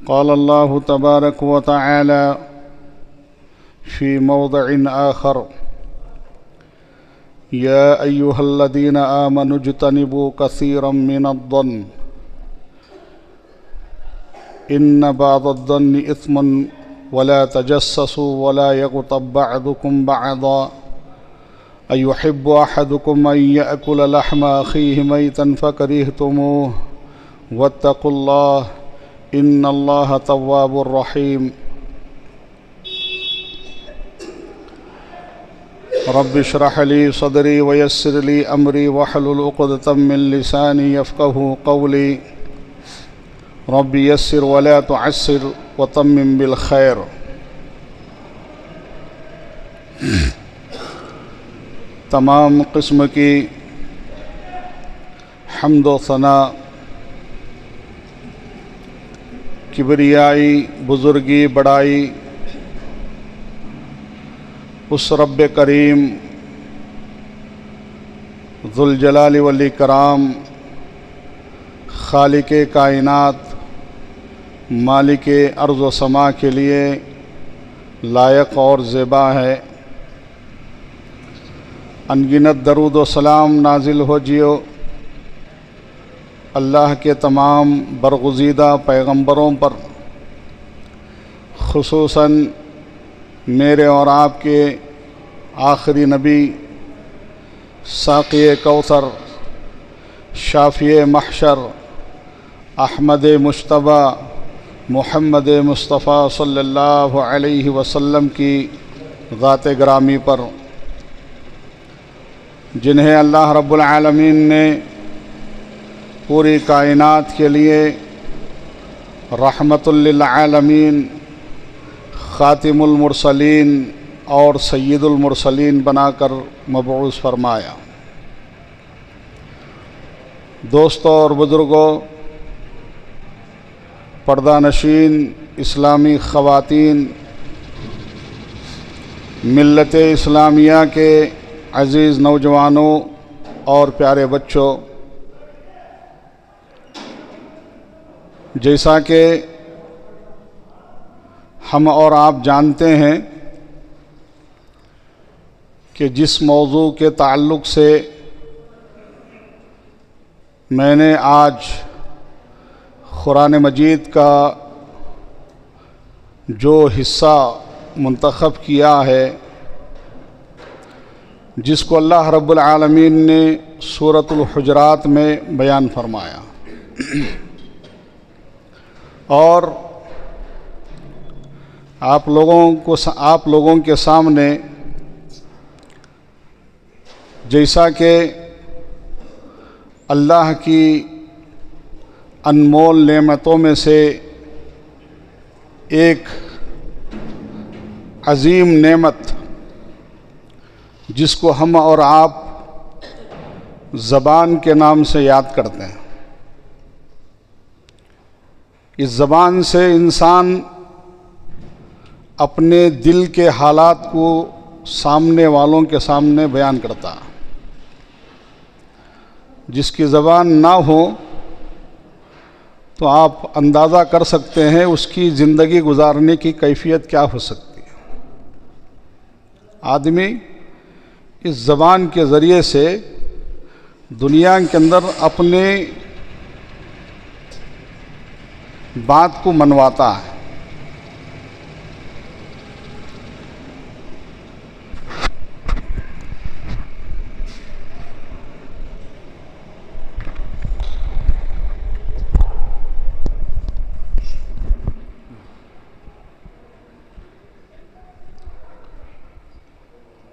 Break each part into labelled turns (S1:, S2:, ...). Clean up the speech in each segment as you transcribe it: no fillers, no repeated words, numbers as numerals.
S1: قال الله تبارك وتعالى في موضع آخر: يا أيها الذين آمنوا اجتنبوا كثيرا من الظن إن بعض الظن إثم ولا تجسسوا ولا يغتب بعضكم بعضا أيحب أحدكم أن يأكل لحم أخيه ميتا فكرهتموه واتقوا الله إن الله تواب رحيم رب اشرح لي صدري ويسر لي أمري واحلل عقدة من لساني يفقهوا قولي رب يسر ولا تعسر وتمم بالخير۔ تمام قسم کی حمد و ثنا، کبریائی، بزرگی، بڑائی اس رب کریم ذوالجلال والاکرام، خالق کائنات، مالک ارض و سما کے لیے لائق اور زیبا ہے۔ انگنت درود و سلام نازل ہو جیو اللہ کے تمام برگزیدہ پیغمبروں پر، خصوصاً میرے اور آپ کے آخری نبی، ساقی کوثر، شافی محشر، احمد مجتبی محمد مصطفیٰ صلی اللہ علیہ وسلم کی ذات گرامی پر، جنہیں اللہ رب العالمین نے پوری کائنات کے لیے رحمت للعالمین، خاتم المرسلین اور سید المرسلین بنا کر مبعوث فرمایا۔ دوستوں اور بزرگوں، پردہ نشین اسلامی خواتین، ملت اسلامیہ کے عزیز نوجوانوں اور پیارے بچوں، جیسا کہ ہم اور آپ جانتے ہیں کہ جس موضوع کے تعلق سے میں نے آج قرآن مجید کا جو حصہ منتخب کیا ہے، جس کو اللہ رب العالمین نے سورۃ الحجرات میں بیان فرمایا، اور آپ لوگوں کے سامنے جیسا کہ اللہ کی انمول نعمتوں میں سے ایک عظیم نعمت، جس کو ہم اور آپ زبان کے نام سے یاد کرتے ہیں، اس زبان سے انسان اپنے دل کے حالات کو سامنے والوں کے سامنے بیان کرتا ہے۔ جس کی زبان نہ ہو تو آپ اندازہ کر سکتے ہیں اس کی زندگی گزارنے کی کیفیت کیا ہو سکتی ہے۔ آدمی اس زبان کے ذریعے سے دنیا کے اندر اپنے بات کو منواتا ہے۔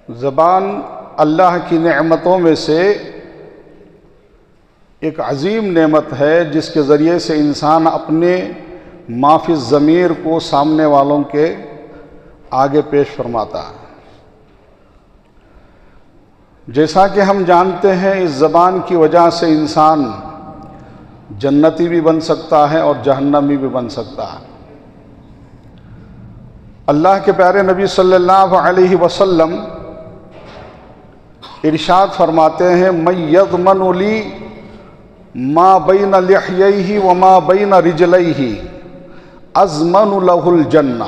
S1: زبان اللہ کی نعمتوں میں سے ایک عظیم نعمت ہے، جس کے ذریعے سے انسان اپنے ما فی الضمیر کو سامنے والوں کے آگے پیش فرماتا ہے۔ جیسا کہ ہم جانتے ہیں، اس زبان کی وجہ سے انسان جنتی بھی بن سکتا ہے اور جہنمی بھی بن سکتا ہے۔ اللہ کے پیارے نبی صلی اللہ علیہ وسلم ارشاد فرماتے ہیں، من یضمن لی ما بین لحییہ وما بین رجلیہ اضمن لہ الجنہ،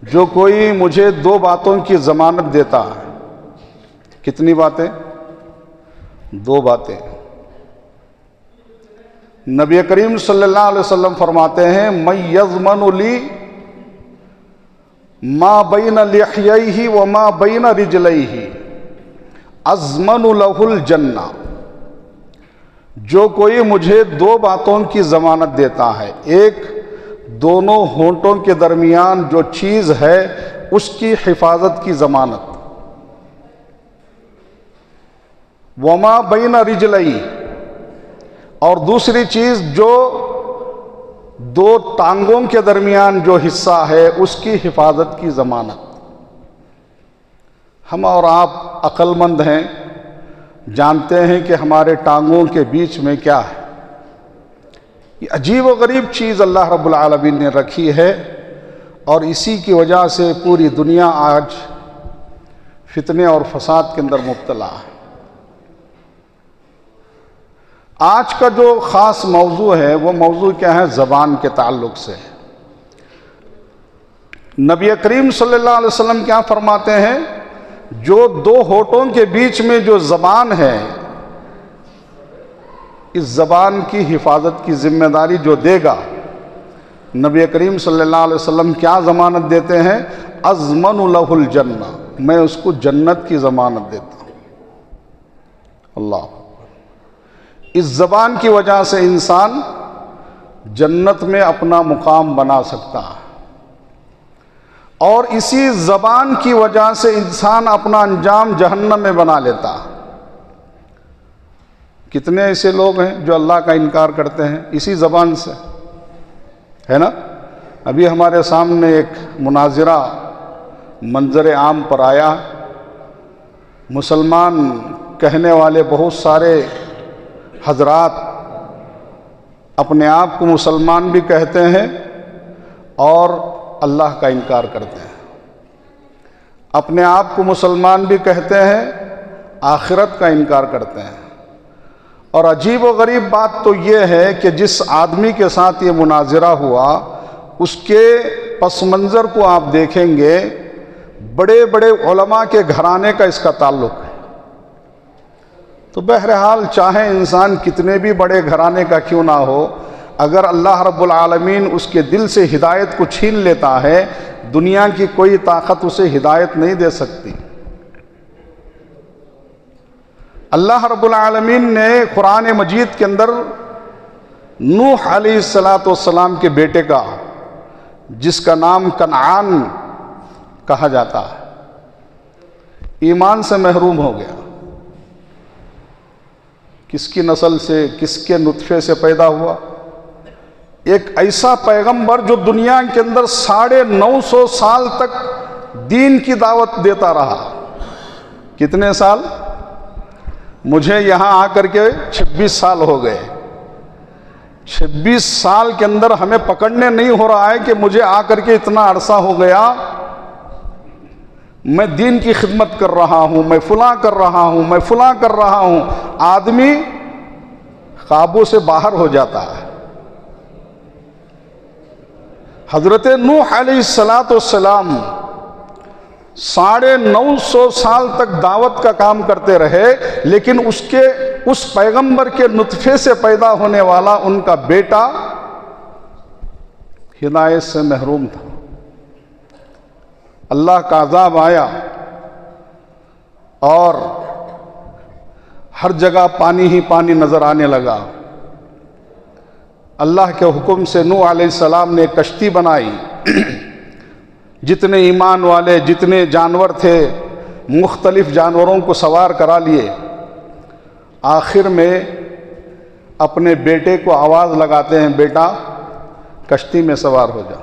S1: جو کوئی مجھے 2 باتوں کی ضمانت دیتا ہے۔ کتنی باتیں؟ 2 باتیں۔ نبی کریم صلی اللہ علیہ وسلم فرماتے ہیں من یضمن لی ما بین لحییہ وما بین رجلیہ اضمن لہ الجنہ، جو کوئی مجھے 2 باتوں کی ضمانت دیتا ہے، ایک دونوں ہونٹوں کے درمیان جو چیز ہے اس کی حفاظت کی ضمانت، وما بین رجلیہ، اور دوسری چیز جو 2 ٹانگوں کے درمیان جو حصہ ہے اس کی حفاظت کی ضمانت۔ ہم اور آپ عقل مند ہیں، جانتے ہیں کہ ہمارے ٹانگوں کے بیچ میں کیا ہے۔ یہ عجیب و غریب چیز اللہ رب العالمین نے رکھی ہے، اور اسی کی وجہ سے پوری دنیا آج فتنے اور فساد کے اندر مبتلا ہے۔ آج کا جو خاص موضوع ہے وہ موضوع کیا ہے؟ زبان کے تعلق سے۔ نبی کریم صلی اللہ علیہ وسلم کیا فرماتے ہیں؟ جو 2 ہونٹوں کے بیچ میں جو زبان ہے، اس زبان کی حفاظت کی ذمہ داری جو دے گا، نبی کریم صلی اللہ علیہ وسلم کیا ضمانت دیتے ہیں؟ اضمن لہ الجنہ، میں اس کو جنت کی ضمانت دیتا ہوں۔ اللہ، اس زبان کی وجہ سے انسان جنت میں اپنا مقام بنا سکتا ہے، اور اسی زبان کی وجہ سے انسان اپنا انجام جہنم میں بنا لیتا ہے۔ کتنے ایسے لوگ ہیں جو اللہ کا انکار کرتے ہیں اسی زبان سے، ہے نا؟ ابھی ہمارے سامنے ایک مناظرہ منظر عام پر آیا، مسلمان کہنے والے بہت سارے حضرات اپنے آپ کو مسلمان بھی کہتے ہیں اور اللہ کا انکار کرتے ہیں، اپنے آپ کو مسلمان بھی کہتے ہیں، آخرت کا انکار کرتے ہیں۔ اور عجیب و غریب بات تو یہ ہے کہ جس آدمی کے ساتھ یہ مناظرہ ہوا، اس کے پس منظر کو آپ دیکھیں گے، بڑے بڑے علماء کے گھرانے کا اس کا تعلق ہے۔ تو بہرحال چاہے انسان کتنے بھی بڑے گھرانے کا کیوں نہ ہو، اگر اللہ رب العالمین اس کے دل سے ہدایت کو چھین لیتا ہے، دنیا کی کوئی طاقت اسے ہدایت نہیں دے سکتی۔ اللہ رب العالمین نے قرآن مجید کے اندر نوح علیہ السلام کے بیٹے کا، جس کا نام کنعان کہا جاتا ہے، ایمان سے محروم ہو گیا۔ کس کی نسل سے، کس کے نطفے سے پیدا ہوا؟ ایک ایسا پیغمبر جو دنیا کے اندر 950 سال تک دین کی دعوت دیتا رہا۔ کتنے سال؟ مجھے یہاں آ کر کے 26 سال ہو گئے۔ 26 سال کے اندر ہمیں پکڑنے نہیں ہو رہا ہے کہ مجھے آ کر کے اتنا عرصہ ہو گیا، میں دین کی خدمت کر رہا ہوں، میں فلاں کر رہا ہوں، میں فلاں کر رہا ہوں۔ آدمی قابو سے باہر ہو جاتا ہے۔ حضرت نوح علیہ السلام 950 سال تک دعوت کا کام کرتے رہے، لیکن اس پیغمبر کے نطفے سے پیدا ہونے والا ان کا بیٹا ہدایت سے محروم تھا۔ اللہ کا عذاب آیا اور ہر جگہ پانی ہی پانی نظر آنے لگا۔ اللہ کے حکم سے نوح علیہ السلام نے ایک کشتی بنائی، جتنے ایمان والے، جتنے جانور تھے، مختلف جانوروں کو سوار کرا لیے۔ آخر میں اپنے بیٹے کو آواز لگاتے ہیں، بیٹا کشتی میں سوار ہو جا۔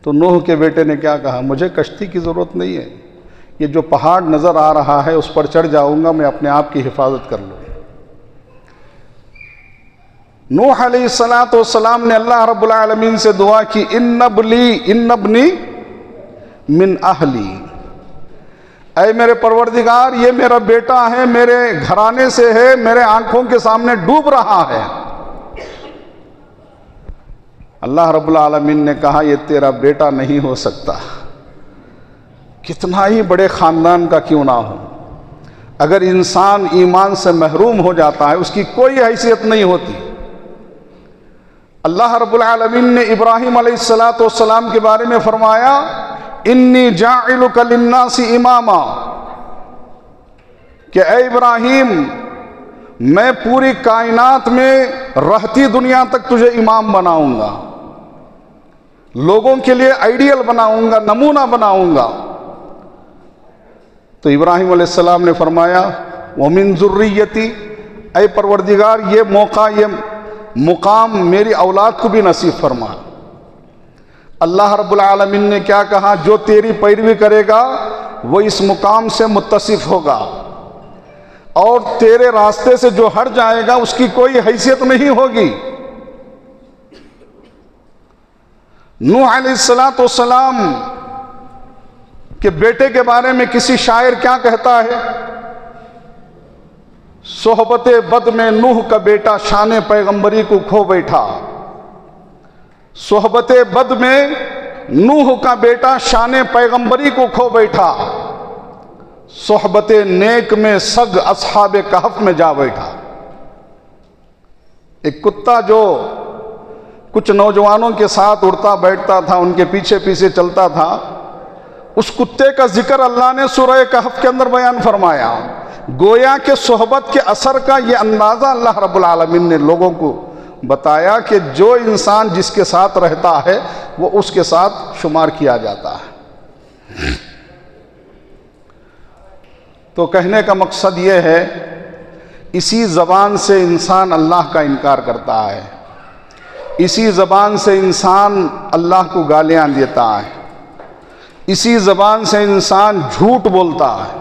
S1: تو نوح کے بیٹے نے کیا کہا؟ مجھے کشتی کی ضرورت نہیں ہے، یہ جو پہاڑ نظر آ رہا ہے اس پر چڑھ جاؤں گا، میں اپنے آپ کی حفاظت کر لوں۔ نوح علیہ السلام نے اللہ رب العالمین سے دعا کی، ان ابنی من اہلی، اے میرے پروردگار یہ میرا بیٹا ہے، میرے گھرانے سے ہے، میرے آنکھوں کے سامنے ڈوب رہا ہے، اللہ رب العالمین نے کہا یہ تیرا بیٹا نہیں ہو سکتا، کتنا ہی بڑے خاندان کا کیوں نہ ہو، اگر انسان ایمان سے محروم ہو جاتا ہے اس کی کوئی حیثیت نہیں ہوتی۔ اللہ رب العالمین نے ابراہیم علیہ السلام کے بارے میں فرمایا انی جاعلک للناس اماما، کہ اے ابراہیم میں پوری کائنات میں رہتی دنیا تک تجھے امام بناؤں گا، لوگوں کے لیے آئیڈیل بناؤں گا، نمونہ بناؤں گا۔ تو ابراہیم علیہ السلام نے فرمایا وَمِن ذُرِّيَّتِي، اے پروردگار یہ موقع، یہ مقام میری اولاد کو بھی نصیب فرما۔ اللہ رب العالمین نے کیا کہا؟ جو تیری پیروی کرے گا وہ اس مقام سے متصف ہوگا، اور تیرے راستے سے جو ہٹ جائے گا اس کی کوئی حیثیت نہیں ہوگی۔ نوح علیہ السلام کے بیٹے کے بارے میں کسی شاعر کیا کہتا ہے؟ صحبت بد میں نوح کا بیٹا شان پیغمبری کو کھو بیٹھا، صحبت بد میں نوح کا بیٹا شان پیغمبری کو کھو بیٹھا، صحبت نیک میں سگ اصحاب کہف میں جا بیٹھا۔ ایک کتا جو کچھ نوجوانوں کے ساتھ اڑتا بیٹھتا تھا، ان کے پیچھے پیچھے چلتا تھا، اس کتے کا ذکر اللہ نے سورہ کہف کے اندر بیان فرمایا۔ گویا کہ صحبت کے اثر کا یہ اندازہ اللہ رب العالمین نے لوگوں کو بتایا کہ جو انسان جس کے ساتھ رہتا ہے وہ اس کے ساتھ شمار کیا جاتا ہے۔ تو کہنے کا مقصد یہ ہے، اسی زبان سے انسان اللہ کا انکار کرتا ہے، اسی زبان سے انسان اللہ کو گالیاں دیتا ہے، اسی زبان سے انسان جھوٹ بولتا ہے،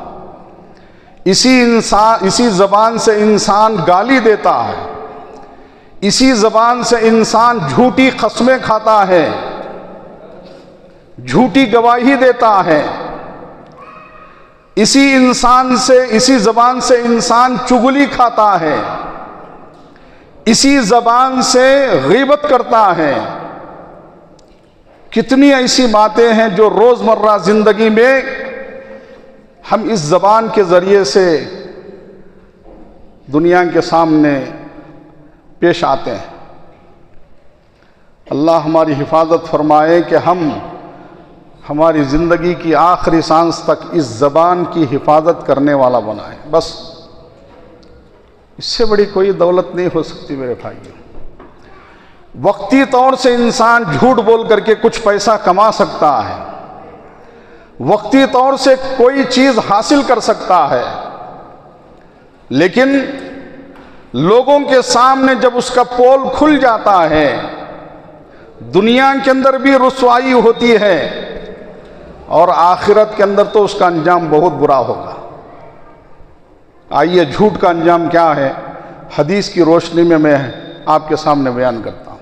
S1: اسی زبان سے انسان گالی دیتا ہے، اسی زبان سے انسان جھوٹی قسمیں کھاتا ہے، جھوٹی گواہی دیتا ہے، اسی زبان سے انسان چغلی کھاتا ہے، اسی زبان سے غیبت کرتا ہے۔ کتنی ایسی باتیں ہیں جو روزمرہ زندگی میں ہم اس زبان کے ذریعے سے دنیا کے سامنے پیش آتے ہیں۔ اللہ ہماری حفاظت فرمائے کہ ہم ہماری زندگی کی آخری سانس تک اس زبان کی حفاظت کرنے والا بنائے۔ بس اس سے بڑی کوئی دولت نہیں ہو سکتی میرے بھائیو۔ وقتی طور سے انسان جھوٹ بول کر کے کچھ پیسہ کما سکتا ہے، وقتی طور سے کوئی چیز حاصل کر سکتا ہے، لیکن لوگوں کے سامنے جب اس کا پول کھل جاتا ہے، دنیا کے اندر بھی رسوائی ہوتی ہے اور آخرت کے اندر تو اس کا انجام بہت برا ہوگا۔ آئیے جھوٹ کا انجام کیا ہے حدیث کی روشنی میں آپ کے سامنے بیان کرتا ہوں۔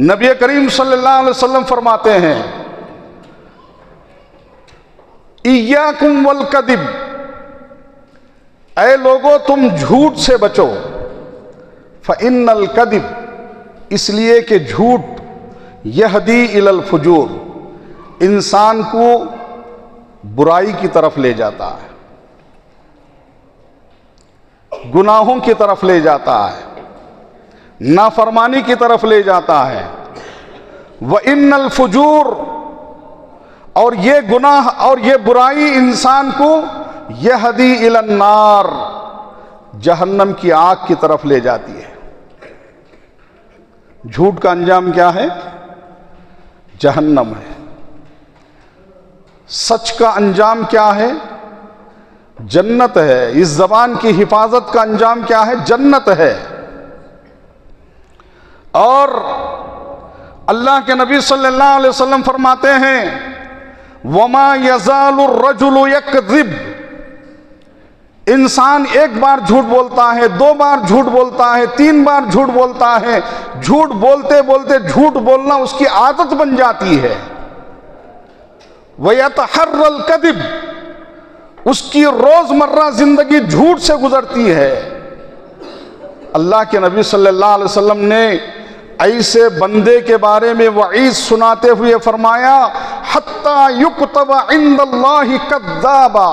S1: نبی کریم صلی اللہ علیہ وسلم فرماتے ہیں ایاکم والکذب، اے لوگو تم جھوٹ سے بچو، فإن الکذب، اس لیے کہ جھوٹ یہدی الی الفجور، انسان کو برائی کی طرف لے جاتا ہے، گناہوں کی طرف لے جاتا ہے، نافرمانی کی طرف لے جاتا ہے۔ وَإِنَّ الْفُجُورَ، اور یہ گناہ اور یہ برائی انسان کو یہدی الی النار، جہنم کی آگ کی طرف لے جاتی ہے۔ جھوٹ کا انجام کیا ہے؟ جہنم ہے۔ سچ کا انجام کیا ہے؟ جنت ہے۔ اس زبان کی حفاظت کا انجام کیا ہے؟ جنت ہے۔ اور اللہ کے نبی صلی اللہ علیہ وسلم فرماتے ہیں وَمَا يَزَالُ الرَّجُلُ يَكْذِبُ، انسان ایک بار جھوٹ بولتا ہے، دو بار جھوٹ بولتا ہے، تین بار جھوٹ بولتا ہے، جھوٹ بولتے بولتے جھوٹ بولنا اس کی عادت بن جاتی ہے۔ وَيَتَحَرَّ الْكَذِبَ، اس کی روزمرہ زندگی جھوٹ سے گزرتی ہے۔ اللہ کے نبی صلی اللہ علیہ وسلم نے ایسے بندے کے بارے میں وعید سناتے ہوئے فرمایا حتی یکتب عند اللہ کذابا،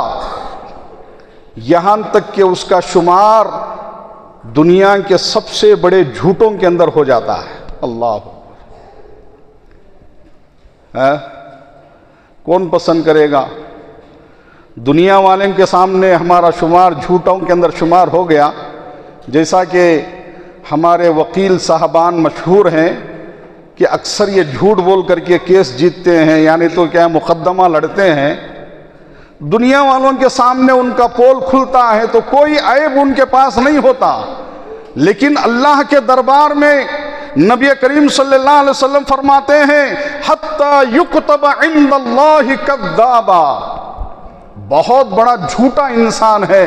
S1: یہاں تک کہ اس کا شمار دنیا کے سب سے بڑے جھوٹوں کے اندر ہو جاتا ہے۔ اللہ کون پسند کرے گا؟ دنیا والوں کے سامنے ہمارا شمار جھوٹوں کے اندر شمار ہو گیا، جیسا کہ ہمارے وکیل صاحبان مشہور ہیں کہ اکثر یہ جھوٹ بول کر کے کیس جیتتے ہیں، یعنی تو کیا مقدمہ لڑتے ہیں، دنیا والوں کے سامنے ان کا پول کھلتا ہے تو کوئی عیب ان کے پاس نہیں ہوتا، لیکن اللہ کے دربار میں نبی کریم صلی اللہ علیہ وسلم فرماتے ہیں حتی یکتب عند اللہ کذابا، بہت بڑا جھوٹا انسان ہے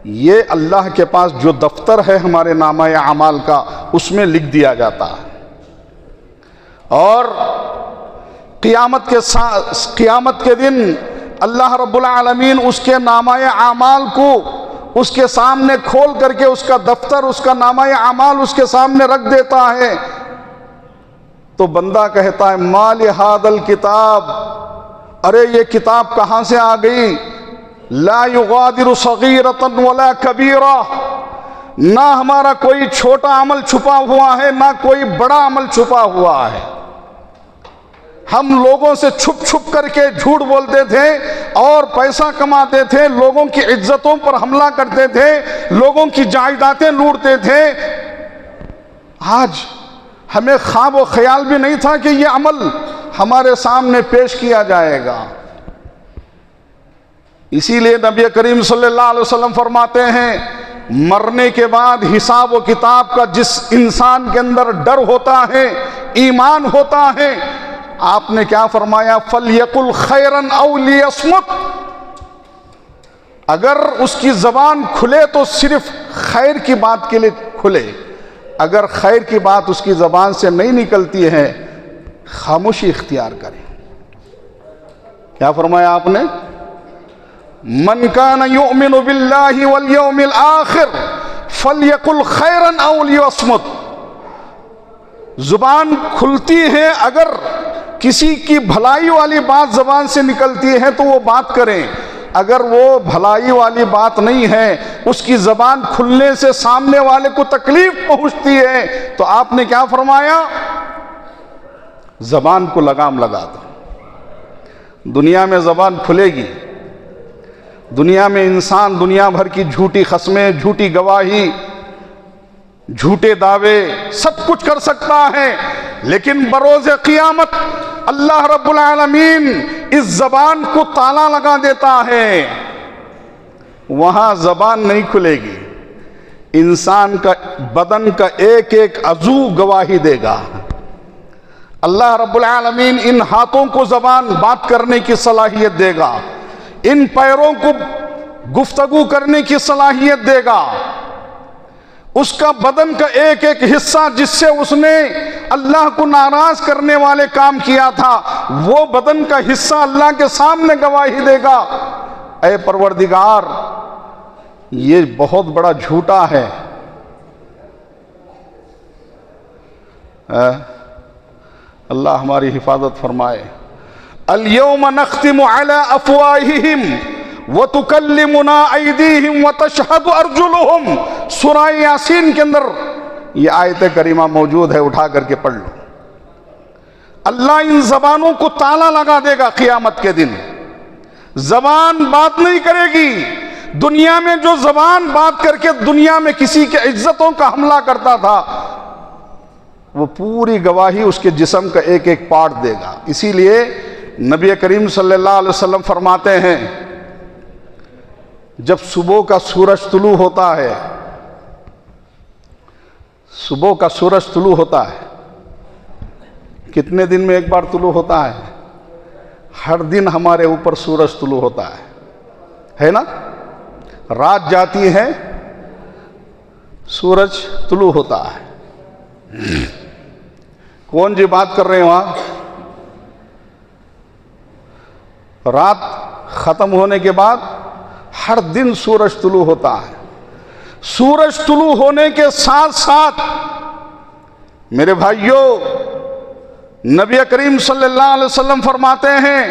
S1: یہ، اللہ کے پاس جو دفتر ہے ہمارے نامہ اعمال کا اس میں لکھ دیا جاتا ہے، اور قیامت کے دن اللہ رب العالمین اس کے نامہ اعمال کو اس کے سامنے کھول کر کے اس کا دفتر، اس کا نامہ اعمال اس کے سامنے رکھ دیتا ہے، تو بندہ کہتا ہے ما لہذا الکتاب، ارے یہ کتاب کہاں سے آ گئی، لا یغادر صغیرۃ ولا کبیرہ، نہ ہمارا کوئی چھوٹا عمل چھپا ہوا ہے نہ کوئی بڑا عمل چھپا ہوا ہے، ہم لوگوں سے چھپ چھپ کر کے جھوٹ بولتے تھے اور پیسہ کماتے تھے، لوگوں کی عزتوں پر حملہ کرتے تھے، لوگوں کی جائیدادیں لوٹتے تھے، آج ہمیں خواب و خیال بھی نہیں تھا کہ یہ عمل ہمارے سامنے پیش کیا جائے گا۔ اسی لیے نبی کریم صلی اللہ علیہ وسلم فرماتے ہیں مرنے کے بعد حساب و کتاب کا جس انسان کے اندر ڈر ہوتا ہے، ایمان ہوتا ہے، آپ نے کیا فرمایا فَلْيَقُلْ خَيْرًا أَوْ لِيَصْمُتْ، اگر اس کی زبان کھلے تو صرف خیر کی بات کے لیے کھلے، اگر خیر کی بات اس کی زبان سے نہیں نکلتی ہے خاموشی اختیار کرے۔ کیا فرمایا آپ نے؟ من کان یؤمن باللہ والیوم الآخر فلیقل خیرا او لیصمت، زبان کھلتی ہے، اگر کسی کی بھلائی والی بات زبان سے نکلتی ہے تو وہ بات کریں، اگر وہ بھلائی والی بات نہیں ہے، اس کی زبان کھلنے سے سامنے والے کو تکلیف پہنچتی ہے، تو آپ نے کیا فرمایا؟ زبان کو لگام لگا دو۔ دنیا میں زبان کھلے گی، دنیا میں انسان دنیا بھر کی جھوٹی قسمیں، جھوٹی گواہی، جھوٹے دعوے سب کچھ کر سکتا ہے، لیکن بروز قیامت اللہ رب العالمین اس زبان کو تالا لگا دیتا ہے، وہاں زبان نہیں کھلے گی، انسان کا بدن کا ایک ایک عضو گواہی دے گا۔ اللہ رب العالمین ان ہاتھوں کو زبان بات کرنے کی صلاحیت دے گا، ان پیروں کو گفتگو کرنے کی صلاحیت دے گا، اس کا بدن کا ایک ایک حصہ جس سے اس نے اللہ کو ناراض کرنے والے کام کیا تھا، وہ بدن کا حصہ اللہ کے سامنے گواہی دے گا اے پروردگار یہ بہت بڑا جھوٹا ہے۔ اللہ ہماری حفاظت فرمائے۔ اليوم نختم على افواہہم وَتُكَلِّمُنَا أَيْدِيهِمْ وَتَشْهَدُ أَرْجُلُهُمْ، سورہ یاسین کے اندر یہ آیت کریمہ موجود ہے، اٹھا کر کے پڑھ لو۔ اللہ ان زبانوں کو تالا لگا دے گا قیامت کے دن، زبان بات نہیں کرے گی۔ دنیا میں جو زبان بات کر کے دنیا میں کسی کے عزتوں کا حملہ کرتا تھا، وہ پوری گواہی اس کے جسم کا ایک ایک پارٹ دے گا۔ اسی لیے نبی کریم صلی اللہ علیہ وسلم فرماتے ہیں جب صبح کا سورج طلوع ہوتا ہے، صبح کا سورج طلوع ہوتا ہے، کتنے دن میں ایک بار طلوع ہوتا ہے؟ ہر دن ہمارے اوپر سورج طلوع ہوتا ہے نا؟ رات جاتی ہے سورج طلوع ہوتا ہے۔ کون جی بات کر رہے ہیں وہاں؟ رات ختم ہونے کے بعد ہر دن سورج طلوع ہوتا ہے۔ سورج طلوع ہونے کے ساتھ ساتھ میرے بھائیوں، نبی کریم صلی اللہ علیہ وسلم فرماتے ہیں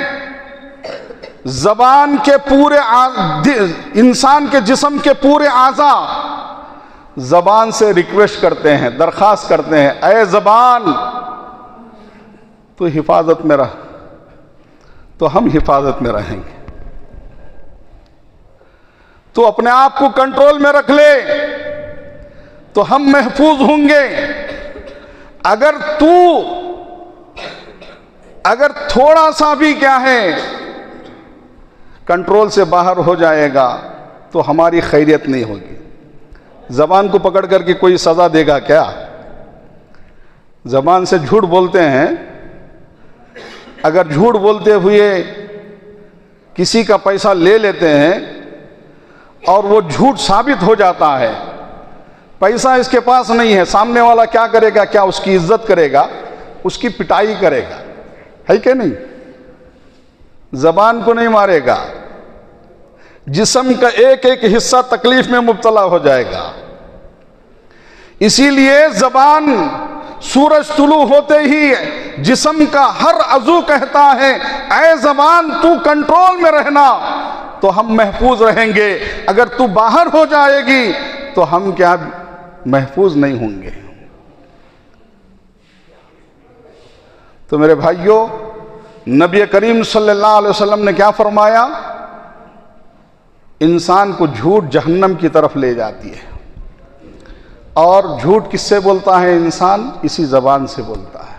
S1: زبان کے پورے انسان کے جسم کے پورے اعضاء زبان سے ریکویسٹ کرتے ہیں، درخواست کرتے ہیں، اے زبان تو حفاظت میں رہ، تو ہم حفاظت میں رہیں گے۔ تو اپنے آپ کو کنٹرول میں رکھ لے تو ہم محفوظ ہوں گے۔ اگر تھوڑا سا بھی کیا ہے کنٹرول سے باہر ہو جائے گا تو ہماری خیریت نہیں ہوگی۔ زبان کو پکڑ کر کے کوئی سزا دے گا کیا؟ زبان سے جھوٹ بولتے ہیں، اگر جھوٹ بولتے ہوئے کسی کا پیسہ لے لیتے ہیں اور وہ جھوٹ ثابت ہو جاتا ہے، پیسہ اس کے پاس نہیں ہے، سامنے والا کیا کرے گا؟ کیا اس کی عزت کرے گا؟ اس کی پٹائی کرے گا، ہے کہ نہیں؟ زبان کو نہیں مارے گا، جسم کا ایک ایک حصہ تکلیف میں مبتلا ہو جائے گا۔ اسی لیے زبان سورج طلوع ہوتے ہی جسم کا ہر عضو کہتا ہے اے زبان تو کنٹرول میں رہنا تو ہم محفوظ رہیں گے، اگر تو باہر ہو جائے گی تو ہم کیا محفوظ نہیں ہوں گے۔ تو میرے بھائیوں، نبی کریم صلی اللہ علیہ وسلم نے کیا فرمایا؟ انسان کو جھوٹ جہنم کی طرف لے جاتی ہے، اور جھوٹ کس سے بولتا ہے انسان؟ اسی زبان سے بولتا ہے۔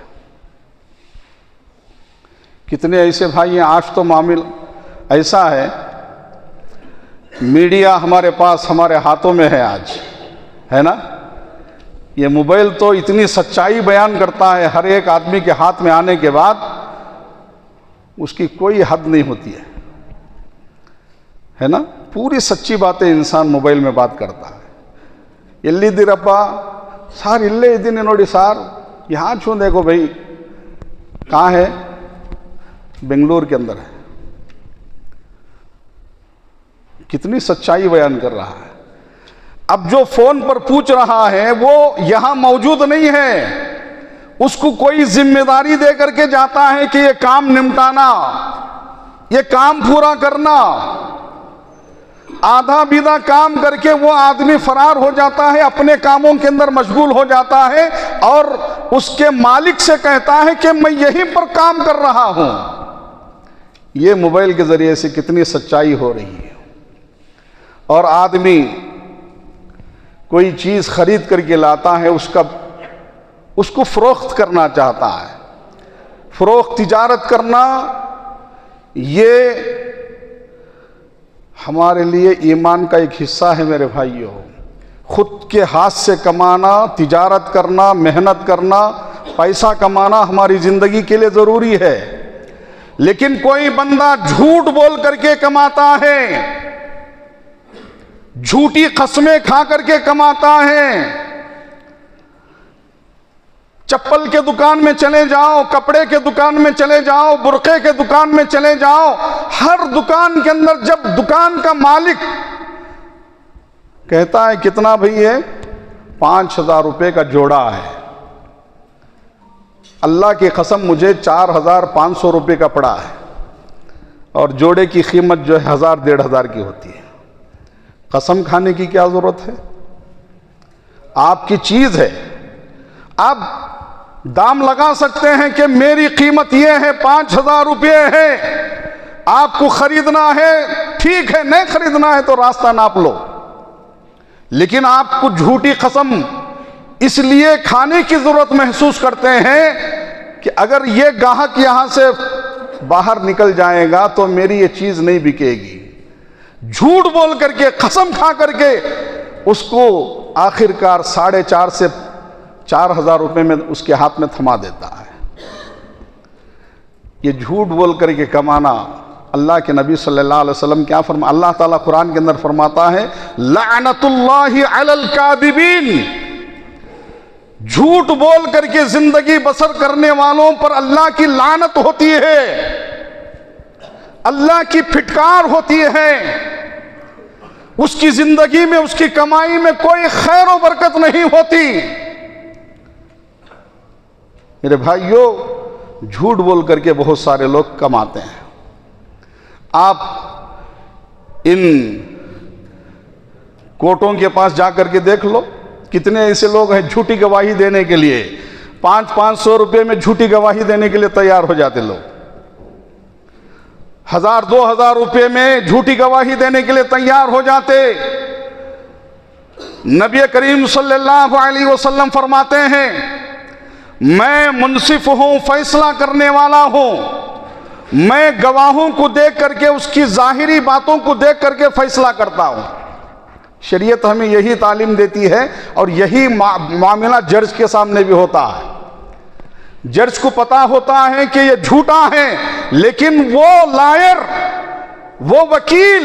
S1: کتنے ایسے بھائی ہیں، آج تو معامل ایسا ہے، میڈیا ہمارے پاس ہمارے ہاتھوں میں ہے آج، ہے نا؟ یہ موبائل تو اتنی سچائی بیان کرتا ہے، ہر ایک آدمی کے ہاتھ میں آنے کے بعد اس کی کوئی حد نہیں ہوتی ہے نا؟ پوری سچی باتیں انسان موبائل میں بات کرتا ہے۔ ಎಲ್ಲಿದ್ದೀರಪ್ಪ سار ಇಲ್ಲೇ ಇದ್ದೀನಿ ನೋಡಿ سار یہاں چھوں دیکھو بھائی کہاں ہے؟ بنگلور کے اندر ہے۔ کتنی سچائی بیان کر رہا ہے۔ اب جو فون پر پوچھ رہا ہے وہ یہاں موجود نہیں ہے، اس کو کوئی ذمہ داری دے کر کے جاتا ہے کہ یہ کام نمٹانا، یہ کام پورا کرنا، آدھا بیدھا کام کر کے وہ آدمی فرار ہو جاتا ہے، اپنے کاموں کے اندر مشغول ہو جاتا ہے اور اس کے مالک سے کہتا ہے کہ میں یہیں پر کام کر رہا ہوں۔ یہ موبائل کے ذریعے سے کتنی سچائی ہو رہی ہے۔ اور آدمی کوئی چیز خرید کر کے لاتا ہے، اس کو فروخت کرنا چاہتا ہے۔ فروخت تجارت کرنا یہ ہمارے لیے ایمان کا ایک حصہ ہے میرے بھائیوں۔ خود کے ہاتھ سے کمانا، تجارت کرنا، محنت کرنا، پیسہ کمانا ہماری زندگی کے لیے ضروری ہے، لیکن کوئی بندہ جھوٹ بول کر کے کماتا ہے، جھوٹی قسمیں کھا کر کے کماتا ہے۔ چپل کے دکان میں چلے جاؤ، کپڑے کے دکان میں چلے جاؤ، برقعے کے دکان میں چلے جاؤ، ہر دکان کے اندر جب دکان کا مالک کہتا ہے کتنا بھئی ہے؟ 5000 روپے کا جوڑا ہے، اللہ کی قسم مجھے 4500 روپے کا پڑا ہے، اور جوڑے کی قیمت جو ہے 1000-1500 کی ہوتی ہے۔ قسم کھانے کی کیا ضرورت ہے؟ آپ کی چیز ہے، آپ دام لگا سکتے ہیں کہ میری قیمت یہ ہے، 5000 روپے ہے، آپ کو خریدنا ہے ٹھیک ہے، نہیں خریدنا ہے تو راستہ ناپ لو، لیکن آپ کو جھوٹی قسم اس لیے کھانے کی ضرورت محسوس کرتے ہیں کہ اگر یہ گاہک یہاں سے باہر نکل جائے گا تو میری یہ چیز نہیں بکے گی۔ جھوٹ بول کر کے، قسم کھا کر کے اس کو آخرکار 4.5 سے 4000 روپے میں اس کے ہاتھ میں تھما دیتا ہے۔ یہ جھوٹ بول کر کے کمانا، اللہ کے نبی صلی اللہ علیہ وسلم کیا فرما، اللہ تعالیٰ قرآن کے اندر فرماتا ہے لعنت اللہ علی الکاذبین، جھوٹ بول کر کے زندگی بسر کرنے والوں پر اللہ کی لعنت ہوتی ہے، اللہ کی پھٹکار ہوتی ہے، اس کی زندگی میں، اس کی کمائی میں کوئی خیر و برکت نہیں ہوتی۔ میرے بھائیوں، جھوٹ بول کر کے بہت سارے لوگ کماتے ہیں۔ آپ ان کورٹوں کے پاس جا کر کے دیکھ لو، کتنے ایسے لوگ ہیں جھوٹی گواہی دینے کے لیے 500 روپے میں جھوٹی گواہی دینے کے لیے تیار ہو جاتے لوگ، 1000-2000 روپے میں جھوٹی گواہی دینے کے لیے تیار ہو جاتے۔ نبی کریم صلی اللہ علیہ وسلم فرماتے ہیں، میں منصف ہوں، فیصلہ کرنے والا ہوں، میں گواہوں کو دیکھ کر کے اس کی ظاہری باتوں کو دیکھ کر کے فیصلہ کرتا ہوں۔ شریعت ہمیں یہی تعلیم دیتی ہے، اور یہی معاملہ جج کے سامنے بھی ہوتا ہے۔ جج کو پتا ہوتا ہے کہ یہ جھوٹا ہے، لیکن وہ لائر، وہ وکیل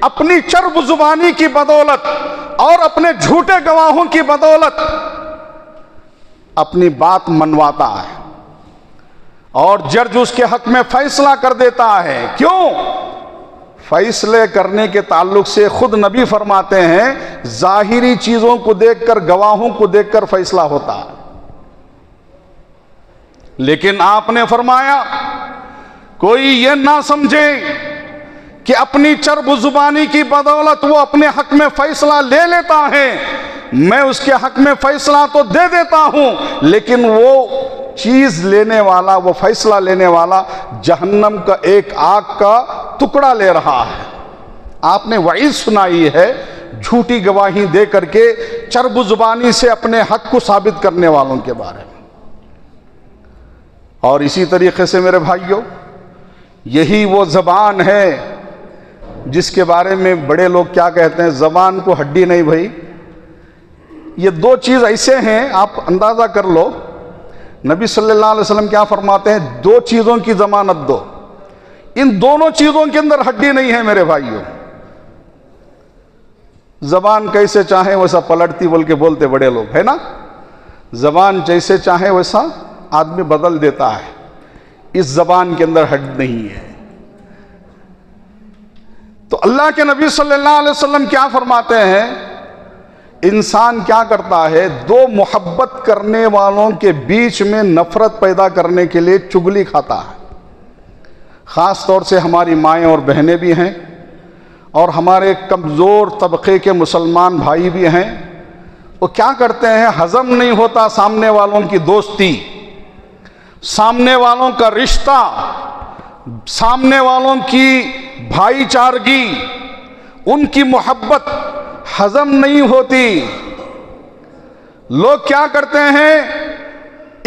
S1: اپنی چرب زبانی کی بدولت اور اپنے جھوٹے گواہوں کی بدولت اپنی بات منواتا ہے، اور جج اس کے حق میں فیصلہ کر دیتا ہے۔ کیوں؟ فیصلے کرنے کے تعلق سے خود نبی فرماتے ہیں، ظاہری چیزوں کو دیکھ کر، گواہوں کو دیکھ کر فیصلہ ہوتا ہے۔ لیکن آپ نے فرمایا، کوئی یہ نہ سمجھے کہ اپنی چرب زبانی کی بدولت وہ اپنے حق میں فیصلہ لے لیتا ہے، میں اس کے حق میں فیصلہ تو دے دیتا ہوں، لیکن وہ چیز لینے والا، وہ فیصلہ لینے والا جہنم کا ایک آگ کا ٹکڑا لے رہا ہے۔ آپ نے وعید سنائی ہے جھوٹی گواہی دے کر کے چرب زبانی سے اپنے حق کو ثابت کرنے والوں کے بارے میں۔ اور اسی طریقے سے میرے بھائیوں، یہی وہ زبان ہے جس کے بارے میں بڑے لوگ کیا کہتے ہیں، زبان کو ہڈی نہیں بھائی۔ یہ دو چیز ایسے ہیں، آپ اندازہ کر لو، نبی صلی اللہ علیہ وسلم کیا فرماتے ہیں، دو چیزوں کی ضمانت دو، ان دونوں چیزوں کے اندر ہڈی نہیں ہے میرے بھائیوں۔ زبان کیسے چاہے ویسا پلٹتی بول کے بولتے بڑے لوگ، ہے نا؟ زبان جیسے چاہے ویسا آدمی بدل دیتا ہے، اس زبان کے اندر حد نہیں ہے۔ تو اللہ کے نبی صلی اللہ علیہ وسلم کیا فرماتے ہیں، انسان کیا کرتا ہے، دو محبت کرنے والوں کے بیچ میں نفرت پیدا کرنے کے لیے چگلی کھاتا ہے۔ خاص طور سے ہماری مائیں اور بہنیں بھی ہیں، اور ہمارے کمزور طبقے کے مسلمان بھائی بھی ہیں، وہ کیا کرتے ہیں، ہضم نہیں ہوتا سامنے والوں کی دوستی، سامنے والوں کا رشتہ، سامنے والوں کی بھائی چارگی، ان کی محبت ہضم نہیں ہوتی۔ لوگ کیا کرتے ہیں،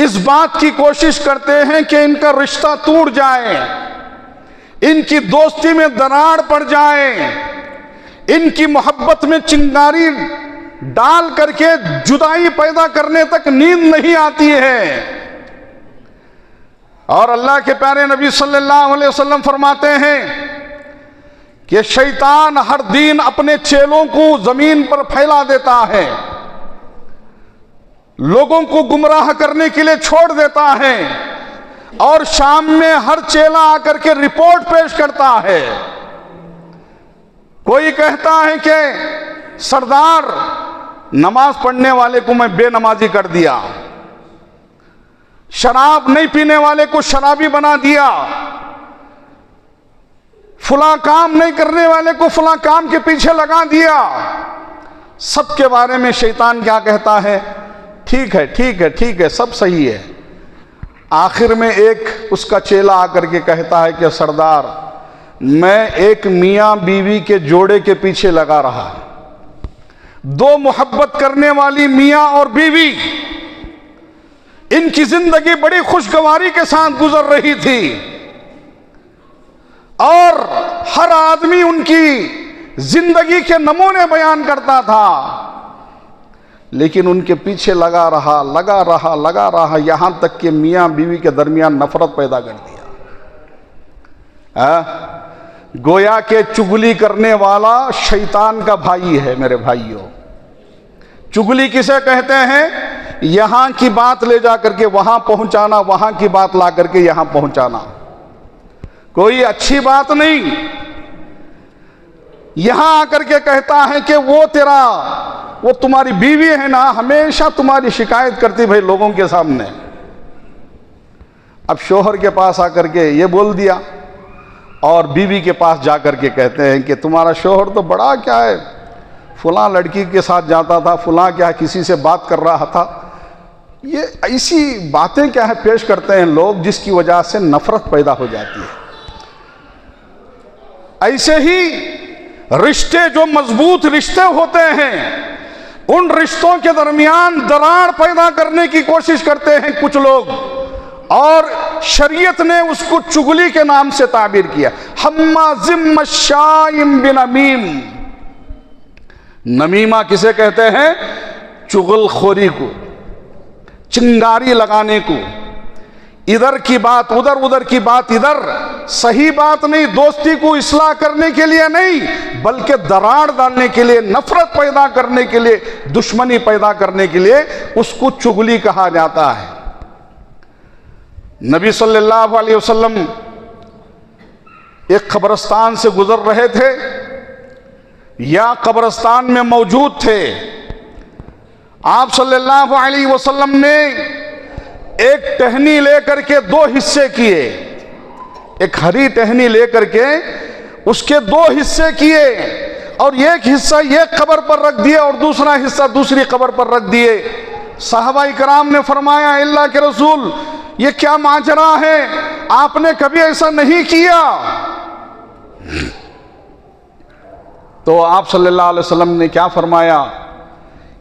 S1: اس بات کی کوشش کرتے ہیں کہ ان کا رشتہ ٹوٹ جائے، ان کی دوستی میں دراڑ پڑ جائے، ان کی محبت میں چنگاری ڈال کر کے جدائی پیدا کرنے تک نیند نہیں آتی ہے۔ اور اللہ کے پیارے نبی صلی اللہ علیہ وسلم فرماتے ہیں کہ شیطان ہر دن اپنے چیلوں کو زمین پر پھیلا دیتا ہے، لوگوں کو گمراہ کرنے کے لیے چھوڑ دیتا ہے، اور شام میں ہر چیلا آ کر کے رپورٹ پیش کرتا ہے۔ کوئی کہتا ہے کہ سردار، نماز پڑھنے والے کو میں بے نمازی کر دیا، شراب نہیں پینے والے کو شرابی بنا دیا، فلاں کام نہیں کرنے والے کو فلاں کام کے پیچھے لگا دیا۔ سب کے بارے میں شیطان کیا کہتا ہے، ٹھیک ہے ٹھیک ہے ٹھیک ہے، سب صحیح ہے۔ آخر میں ایک اس کا چیلا آ کر کے کہتا ہے کہ سردار، میں ایک میاں بیوی کے جوڑے کے پیچھے لگا رہا، دو محبت کرنے والی میاں اور بیوی، ان کی زندگی بڑی خوشگواری کے ساتھ گزر رہی تھی، اور ہر آدمی ان کی زندگی کے نمونے بیان کرتا تھا، لیکن ان کے پیچھے لگا رہا، یہاں تک کہ میاں بیوی کے درمیان نفرت پیدا کر دیا۔ گویا کہ چگلی کرنے والا شیطان کا بھائی ہے میرے بھائیوں۔ چگلی کسے کہتے ہیں، یہاں کی بات لے جا کر کے وہاں پہنچانا، وہاں کی بات لا کر کے یہاں پہنچانا، کوئی اچھی بات نہیں۔ یہاں آ کر کے کہتا ہے کہ وہ تمہاری بیوی ہے نا، ہمیشہ تمہاری شکایت کرتی بھائی لوگوں کے سامنے، اب شوہر کے پاس آ کر کے یہ بول دیا، اور بیوی کے پاس جا کر کے کہتے ہیں کہ تمہارا شوہر تو بڑا کیا ہے، فلاں لڑکی کے ساتھ جاتا تھا، فلاں کیا کسی سے بات کر رہا تھا. یہ ایسی باتیں کیا ہے پیش کرتے ہیں لوگ جس کی وجہ سے نفرت پیدا ہو جاتی ہے. ایسے ہی رشتے جو مضبوط رشتے ہوتے ہیں ان رشتوں کے درمیان دراڑ پیدا کرنے کی کوشش کرتے ہیں کچھ لوگ، اور شریعت نے اس کو چغلی کے نام سے تعبیر کیا. حمازٍ مشاء بنمیم. نمیمہ کسے کہتے ہیں؟ چغل خوری کو، چنگاری لگانے کو، ادھر کی بات ادھر، ادھر کی بات ادھر، صحیح بات نہیں، دوستی کو اصلاح کرنے کے لیے نہیں بلکہ دراڑ ڈالنے کے لیے، نفرت پیدا کرنے کے لیے، دشمنی پیدا کرنے کے لیے اس کو چغلی کہا جاتا ہے. نبی صلی اللہ علیہ وسلم ایک قبرستان سے گزر رہے تھے یا قبرستان میں موجود تھے. آپ صلی اللہ علیہ وسلم نے ایک ٹہنی لے کر کے دو حصے کیے، ایک ہری ٹہنی لے کر کے اس کے دو حصے کیے، اور ایک حصہ ایک قبر پر رکھ دیے اور دوسرا حصہ دوسری قبر پر رکھ دیے. صحابہ کرام نے فرمایا اللہ کے رسول یہ کیا ماجرا ہے، آپ نے کبھی ایسا نہیں کیا. تو آپ صلی اللہ علیہ وسلم نے کیا فرمایا،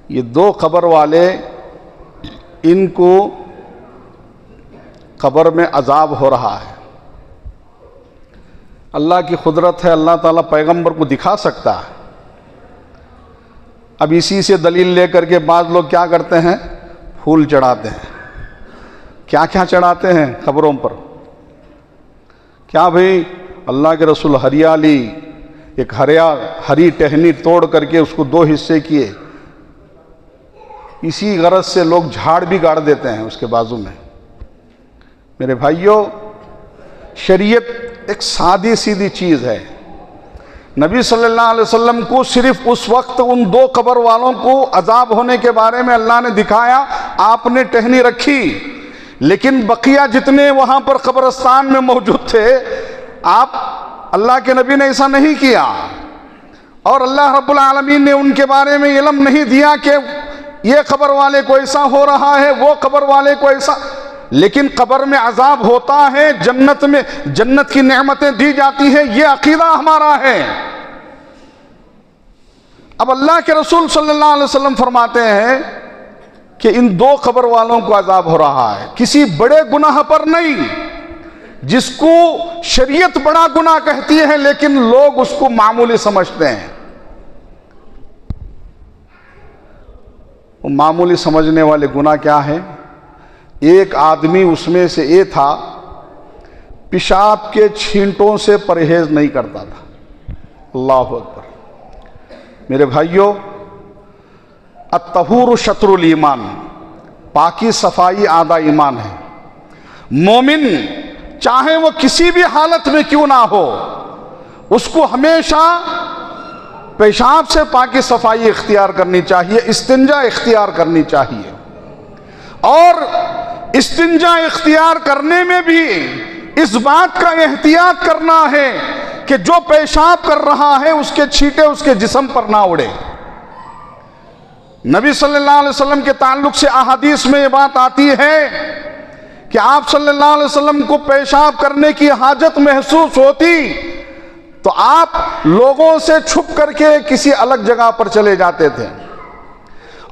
S1: یہ دو قبر والے ان کو قبر میں عذاب ہو رہا ہے. اللہ کی قدرت ہے، اللہ تعالیٰ پیغمبر کو دکھا سکتا ہے. اب اسی سے دلیل لے کر کے بعض لوگ کیا کرتے ہیں، پھول چڑھاتے ہیں. کیا کیا چڑھاتے ہیں قبروں پر؟ کیا بھئی اللہ کے رسول ہریالی، ایک ہری ٹہنی توڑ کر کے اس کو دو حصے کیے. اسی غرض سے لوگ جھاڑ بھی گاڑ دیتے ہیں اس کے بازو میں. میرے بھائیوں، شریعت ایک سادی سیدھی چیز ہے. نبی صلی اللہ علیہ وسلم کو صرف اس وقت ان دو قبر والوں کو عذاب ہونے کے بارے میں اللہ نے دکھایا، آپ نے ٹہنی رکھی، لیکن بقیہ جتنے وہاں پر قبرستان میں موجود تھے آپ اللہ کے نبی نے ایسا نہیں کیا، اور اللہ رب العالمین نے ان کے بارے میں علم نہیں دیا کہ یہ قبر والے کو ایسا ہو رہا ہے، وہ قبر والے کو ایسا. لیکن قبر میں عذاب ہوتا ہے، جنت میں جنت کی نعمتیں دی جاتی ہیں، یہ عقیدہ ہمارا ہے. اب اللہ کے رسول صلی اللہ علیہ وسلم فرماتے ہیں کہ ان دو قبر والوں کو عذاب ہو رہا ہے، کسی بڑے گناہ پر نہیں، جس کو شریعت بڑا گناہ کہتی ہے لیکن لوگ اس کو معمولی سمجھتے ہیں. وہ معمولی سمجھنے والے گناہ کیا ہے؟ ایک آدمی اس میں سے یہ تھا پیشاب کے چھینٹوں سے پرہیز نہیں کرتا تھا. اللہ اکبر. میرے بھائیوں، الطہور شطر الایمان، پاکی صفائی آدھا ایمان ہے. مومن چاہے وہ کسی بھی حالت میں کیوں نہ ہو، اس کو ہمیشہ پیشاب سے پاکی صفائی اختیار کرنی چاہیے، استنجا اختیار کرنی چاہیے. اور استنجا اختیار کرنے میں بھی اس بات کا احتیاط کرنا ہے کہ جو پیشاب کر رہا ہے اس کے چھینٹے اس کے جسم پر نہ اڑے. نبی صلی اللہ علیہ وسلم کے تعلق سے احادیث میں یہ بات آتی ہے کہ آپ صلی اللہ علیہ وسلم کو پیشاب کرنے کی حاجت محسوس ہوتی تو آپ لوگوں سے چھپ کر کے کسی الگ جگہ پر چلے جاتے تھے،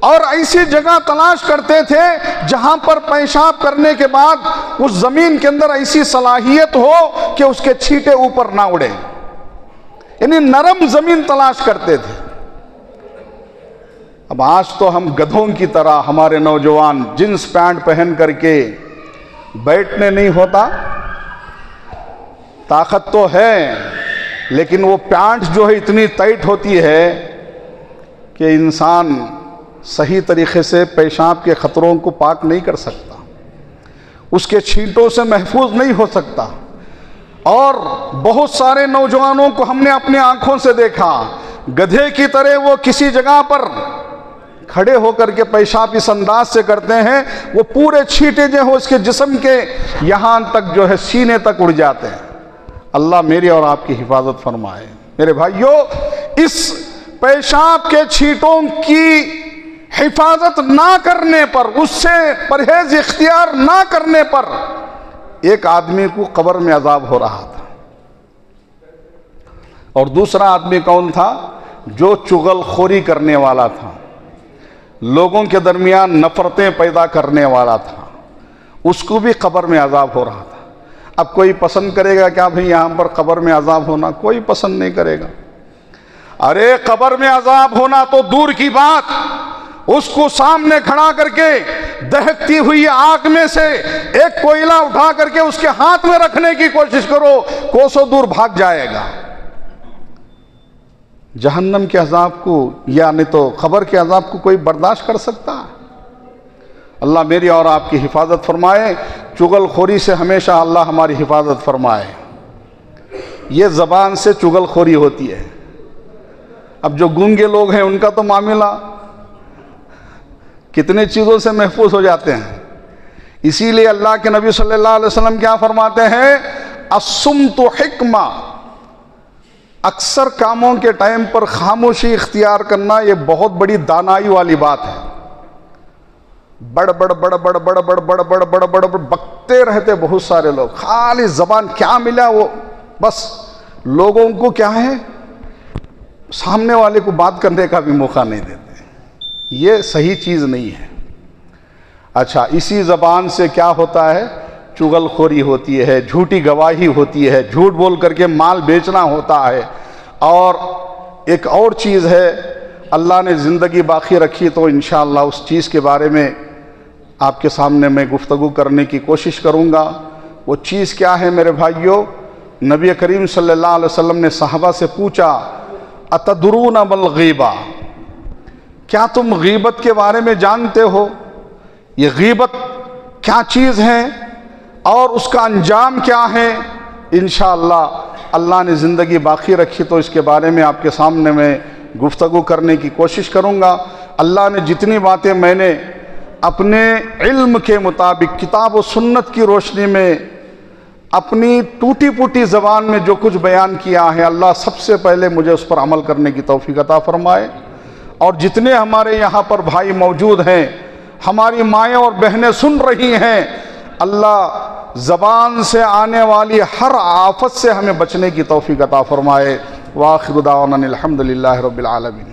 S1: اور ایسی جگہ تلاش کرتے تھے جہاں پر پیشاب کرنے کے بعد اس زمین کے اندر ایسی صلاحیت ہو کہ اس کے چھینٹے اوپر نہ اڑے، یعنی نرم زمین تلاش کرتے تھے. اب آج تو ہم گدھوں کی طرح ہمارے نوجوان جینس پینٹ پہن کر کے بیٹھنے نہیں ہوتا، طاقت تو ہے لیکن وہ پینٹ جو ہے اتنی ٹائٹ ہوتی ہے کہ انسان صحیح طریقے سے پیشاب کے خطروں کو پاک نہیں کر سکتا، اس کے چھینٹوں سے محفوظ نہیں ہو سکتا. اور بہت سارے نوجوانوں کو ہم نے اپنی آنکھوں سے دیکھا، گدھے کی طرح وہ کسی جگہ پر کھڑے ہو کر کے پیشاب اس انداز سے کرتے ہیں وہ پورے چھینٹے جو ہیں اس کے جسم کے یہاں تک جو ہے سینے تک اڑ جاتے ہیں۔ اللہ میری اور آپ کی حفاظت فرمائے۔ میرے بھائیوں، اس پیشاب کے چھینٹوں کی حفاظت نہ کرنے پر، اس سے پرہیز اختیار نہ کرنے پر ایک آدمی کو قبر میں عذاب ہو رہا تھا، اور دوسرا آدمی کون تھا؟ جو چغل خوری کرنے والا تھا، لوگوں کے درمیان نفرتیں پیدا کرنے والا تھا، اس کو بھی قبر میں عذاب ہو رہا تھا۔ اب کوئی پسند کرے گا کیا بھئی یہاں پر قبر میں عذاب ہونا؟ کوئی پسند نہیں کرے گا۔ ارے قبر میں عذاب ہونا تو دور کی بات، اس کو سامنے کھڑا کر کے دہکتی ہوئی آگ میں سے ایک کوئلہ اٹھا کر کے اس کے ہاتھ میں رکھنے کی کوشش کرو، کوسوں دور بھاگ جائے گا۔ جہنم کے عذاب کو یعنی تو قبر کے عذاب کو کوئی برداشت کر سکتا ہے؟ اللہ میری اور آپ کی حفاظت فرمائے، چغل خوری سے ہمیشہ اللہ ہماری حفاظت فرمائے۔ یہ زبان سے چغل خوری ہوتی ہے۔ اب جو گونگے لوگ ہیں ان کا تو معاملہ کتنے چیزوں سے محفوظ ہو جاتے ہیں۔ اسی لیے اللہ کے نبی صلی اللہ علیہ وسلم کیا فرماتے ہیں؟ الصمت حکمہ، اکثر کاموں کے ٹائم پر خاموشی اختیار کرنا یہ بہت بڑی دانائی والی بات ہے۔ بڑ بڑ بڑ بڑ بڑ بڑ بڑ بڑ بڑ بڑ بکتے رہتے بہت سارے لوگ، خالی زبان کیا ملا وہ بس لوگوں کو کیا ہے، سامنے والے کو بات کرنے کا بھی موقع نہیں دیتے۔ یہ صحیح چیز نہیں ہے۔ اچھا، اسی زبان سے کیا ہوتا ہے؟ چغل خوری ہوتی ہے، جھوٹی گواہی ہوتی ہے، جھوٹ بول کر کے مال بیچنا ہوتا ہے، اور ایک اور چیز ہے، اللہ نے زندگی باقی رکھی تو انشاءاللہ اس چیز کے بارے میں آپ کے سامنے میں گفتگو کرنے کی کوشش کروں گا۔ وہ چیز کیا ہے میرے بھائیوں؟ نبی کریم صلی اللہ علیہ وسلم نے صحابہ سے پوچھا، اتدرون ما الغیبہ، کیا تم غیبت کے بارے میں جانتے ہو؟ یہ غیبت کیا چیز ہے اور اس کا انجام کیا ہے؟ انشاءاللہ اللہ نے زندگی باقی رکھی تو اس کے بارے میں آپ کے سامنے میں گفتگو کرنے کی کوشش کروں گا۔ اللہ نے جتنی باتیں میں نے اپنے علم کے مطابق کتاب و سنت کی روشنی میں اپنی ٹوٹی پوٹی زبان میں جو کچھ بیان کیا ہے، اللہ سب سے پہلے مجھے اس پر عمل کرنے کی توفیق عطا فرمائے۔ اور جتنے ہمارے یہاں پر بھائی موجود ہیں، ہماری مائیں اور بہنیں سن رہی ہیں، اللہ زبان سے آنے والی ہر آفت سے ہمیں بچنے کی توفیق عطا فرمائے۔ وآخر دعوانا الحمد للہ رب العالمین۔